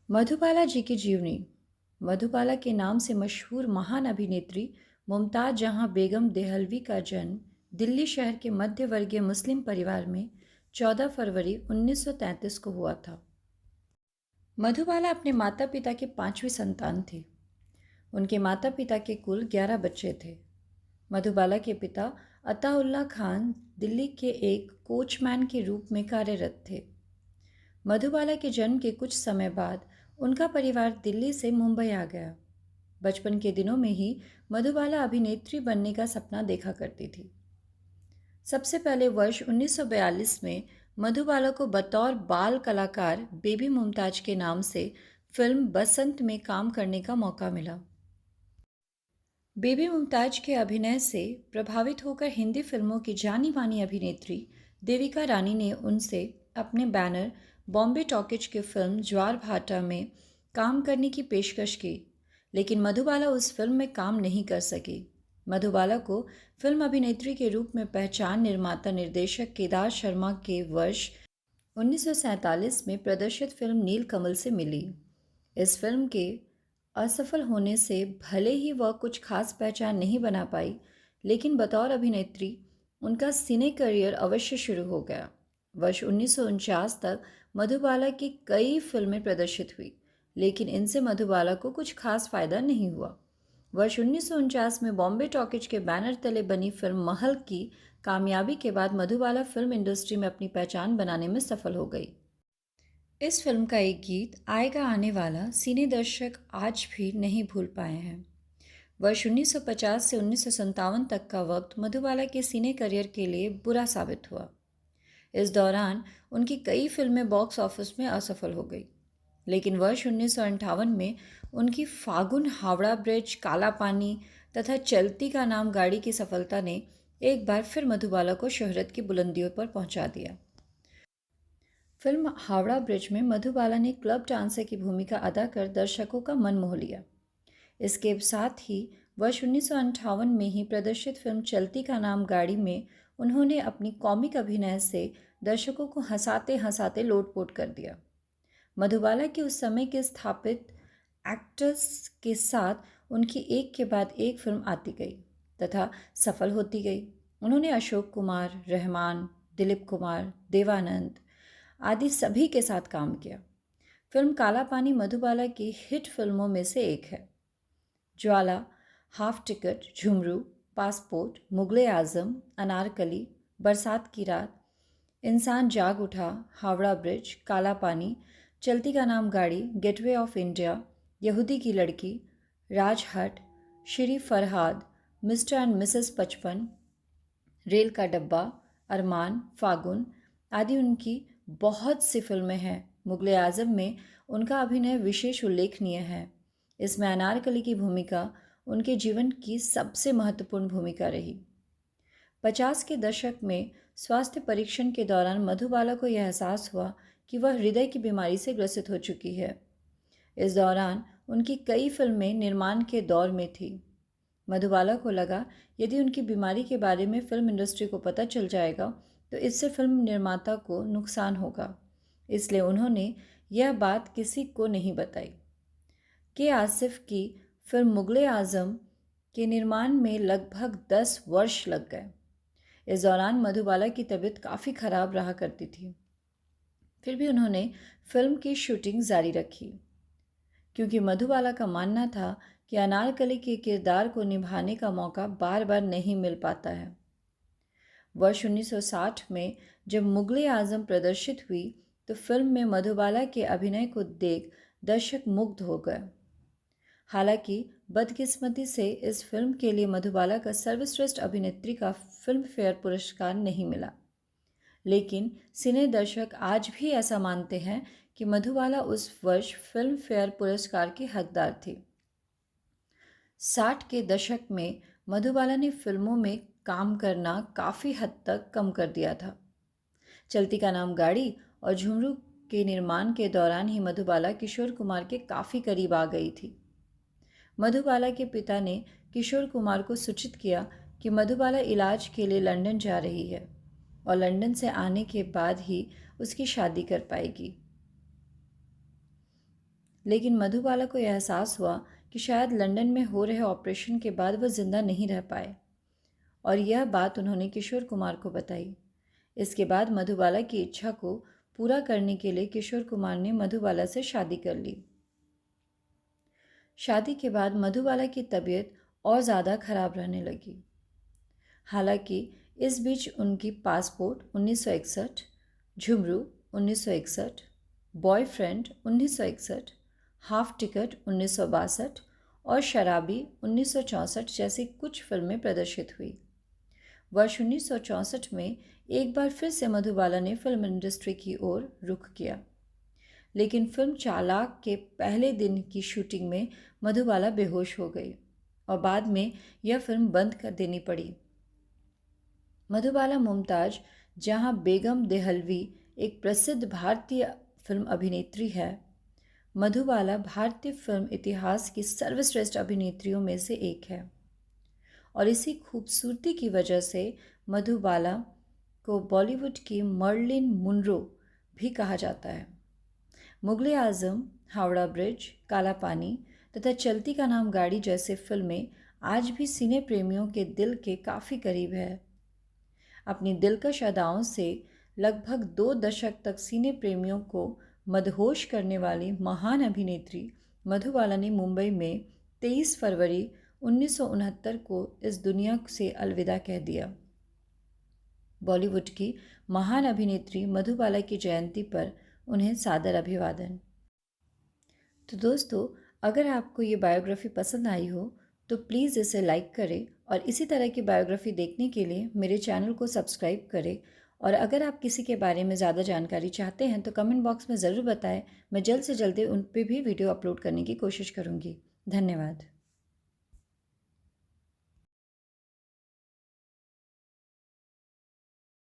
मधुबाला जी की जीवनी। मधुबाला के नाम से मशहूर महान अभिनेत्री मुमताज़ जहां बेगम देहलवी का जन्म दिल्ली शहर के मध्य वर्गीय मुस्लिम परिवार में 14 फरवरी 1933 को हुआ था। मधुबाला अपने माता पिता की पांचवी संतान थी। उनके माता पिता के कुल 11 बच्चे थे। मधुबाला के पिता अताउल्ला खान दिल्ली के एक कोचमैन के रूप में कार्यरत थे। मधुबाला के जन्म के कुछ समय बाद उनका परिवार दिल्ली से मुंबई आ गया। बचपन के दिनों में ही मधुबाला अभिनेत्री बनने का सपना देखा करती थी। सबसे पहले वर्ष 1942 में मधुबाला को बतौर बाल कलाकार बेबी मुमताज के नाम से फिल्म बसंत में काम करने का मौका मिला। बेबी मुमताज के अभिनय से प्रभावित होकर हिंदी फिल्मों की जानी मानी अभिनेत्री देविका रानी ने उनसे अपने बैनर बॉम्बे टॉकीज की फिल्म ज्वार भाटा में काम करने की पेशकश की, लेकिन मधुबाला उस फिल्म में काम नहीं कर सकी। मधुबाला को फिल्म अभिनेत्री के रूप में पहचान निर्माता निर्देशक केदार शर्मा के वर्ष 1947 में प्रदर्शित फिल्म नीलकमल से मिली। इस फिल्म के असफल होने से भले ही वह कुछ खास पहचान नहीं बना पाई, लेकिन बतौर अभिनेत्री उनका सिने करियर अवश्य शुरू हो गया। वर्ष 1949 तक मधुबाला की कई फिल्में प्रदर्शित हुई, लेकिन इनसे मधुबाला को कुछ खास फायदा नहीं हुआ। वर्ष 1949 में बॉम्बे टॉकीज के बैनर तले बनी फिल्म महल की कामयाबी के बाद मधुबाला फिल्म इंडस्ट्री में अपनी पहचान बनाने में सफल हो गई। इस फिल्म का एक गीत आएगा आने वाला सिने दर्शक आज भी नहीं भूल पाए हैं। वर्ष 1950 से 1957 तक का वक्त मधुबाला के सिने करियर के लिए बुरा साबित हुआ। इस दौरान उनकी कई फिल्में बॉक्स ऑफिस में असफल हो गई, लेकिन वर्ष 1958 में उनकी फागुन, हावड़ा ब्रिज, काला पानी तथा चलती का नाम गाड़ी की सफलता ने एक बार फिर मधुबाला को शोहरत की बुलंदियों पर पहुंचा दिया। फिल्म हावड़ा ब्रिज में मधुबाला ने क्लब डांसर की भूमिका अदा कर दर्शकों का मन मोह लिया। इसके साथ ही वर्ष 1958 में ही प्रदर्शित फिल्म चलती का नाम गाड़ी में उन्होंने अपनी कॉमिक अभिनय से दर्शकों को हंसाते हंसाते लोटपोट कर दिया। मधुबाला के उस समय के स्थापित एक्टर्स के साथ उनकी एक के बाद एक फिल्म आती गई तथा सफल होती गई। उन्होंने अशोक कुमार, रहमान, दिलीप कुमार, देवानंद आदि सभी के साथ काम किया। फिल्म काला पानी मधुबाला की हिट फिल्मों में से एक है। ज्वाला, half ticket, Jhumru, passport, Mughal e आजम, अनारकली, बरसात की रात, इंसान जाग उठा, हावड़ा ब्रिज, काला पानी, चलती का नाम गाड़ी, गेटवे ऑफ इंडिया, यहूदी की लड़की, Rajhath, Shri Farhad, mister and missus 55, rail का डब्बा, अरमान, फागुन आदि उनकी बहुत सी फिल्में हैं। मुगले आजम में उनका अभिनय विशेष उल्लेखनीय है। इसमें अनारकली की भूमिका उनके जीवन की सबसे महत्वपूर्ण भूमिका रही। 50 के दशक में स्वास्थ्य परीक्षण के दौरान मधुबाला को यह एहसास हुआ कि वह हृदय की बीमारी से ग्रसित हो चुकी है। इस दौरान उनकी कई फिल्में निर्माण के दौर में थी। मधुबाला को लगा यदि उनकी बीमारी के बारे में फिल्म इंडस्ट्री को पता चल जाएगा तो इससे फिल्म निर्माता को नुकसान होगा, इसलिए उन्होंने यह बात किसी को नहीं बताई। के आसिफ की फिल्म मुगले आजम के निर्माण में लगभग 10 वर्ष लग गए। इस दौरान मधुबाला की तबीयत काफ़ी खराब रहा करती थी। फिर भी उन्होंने फिल्म की शूटिंग जारी रखी, क्योंकि मधुबाला का मानना था कि अनारकली के किरदार को निभाने का मौका बार बार नहीं मिल पाता है। वर्ष 1960 में जब मुगले आजम प्रदर्शित हुई तो फिल्म में मधुबाला के अभिनय को देख दर्शक मुग्ध हो गए। हालांकि बदकिस्मती से इस फिल्म के लिए मधुबाला का सर्वश्रेष्ठ अभिनेत्री का फिल्म फेयर पुरस्कार नहीं मिला, लेकिन सिने दर्शक आज भी ऐसा मानते हैं कि मधुबाला उस वर्ष फिल्म फेयर पुरस्कार की हकदार थी। 60 के दशक में मधुबाला ने फिल्मों में काम करना काफ़ी हद तक कम कर दिया था। चलती का नाम गाड़ी और झुमरू के निर्माण के दौरान ही मधुबाला किशोर कुमार के काफ़ी करीब आ गई थी। मधुबाला के पिता ने किशोर कुमार को सूचित किया कि मधुबाला इलाज के लिए लंदन जा रही है और लंदन से आने के बाद ही उसकी शादी कर पाएगी। लेकिन मधुबाला को यह एहसास हुआ कि शायद लंदन में हो रहे ऑपरेशन के बाद वह जिंदा नहीं रह पाए, और यह बात उन्होंने किशोर कुमार को बताई। इसके बाद मधुबाला की इच्छा को पूरा करने के लिए किशोर कुमार ने मधुबाला से शादी कर ली। शादी के बाद मधुबाला की तबीयत और ज़्यादा खराब रहने लगी। हालांकि इस बीच उनकी passport 1961, Jhumru 1961, boyfriend 1961, half ticket 1962 और शराबी 1964 जैसी कुछ फिल्में प्रदर्शित हुई। वर्ष 1964 में एक बार फिर से मधुबाला ने फिल्म इंडस्ट्री की ओर रुख किया, लेकिन फिल्म चालाक के पहले दिन की शूटिंग में मधुबाला बेहोश हो गई और बाद में यह फिल्म बंद कर देनी पड़ी। मधुबाला मुमताज जहां बेगम देहलवी एक प्रसिद्ध भारतीय फिल्म अभिनेत्री है, मधुबाला भारतीय फिल्म इतिहास की सर्वश्रेष्ठ अभिनेत्रियों में से एक है, और इसी खूबसूरती की वजह से मधुबाला को बॉलीवुड की मर्लिन मुनरो भी कहा जाता है। मुगले आजम, हावड़ा ब्रिज, काला पानी तथा चलती का नाम गाड़ी जैसे फिल्में आज भी सिने प्रेमियों के दिल के काफ़ी करीब है। अपनी दिलकश अदाओं से लगभग 2 दशक तक सिने प्रेमियों को मदहोश करने वाली महान अभिनेत्री मधुबाला ने मुंबई में 23 फरवरी 1969 को इस दुनिया से अलविदा कह दिया। बॉलीवुड की महान अभिनेत्री मधुबाला की जयंती पर उन्हें सादर अभिवादन। तो दोस्तों, अगर आपको ये बायोग्राफी पसंद आई हो तो प्लीज़ इसे लाइक करें, और इसी तरह की बायोग्राफी देखने के लिए मेरे चैनल को सब्सक्राइब करें। और अगर आप किसी के बारे में ज़्यादा जानकारी चाहते हैं तो कमेंट बॉक्स में ज़रूर बताएं। मैं जल्द से जल्द उन पर भी वीडियो अपलोड करने की कोशिश करूँगी। धन्यवाद।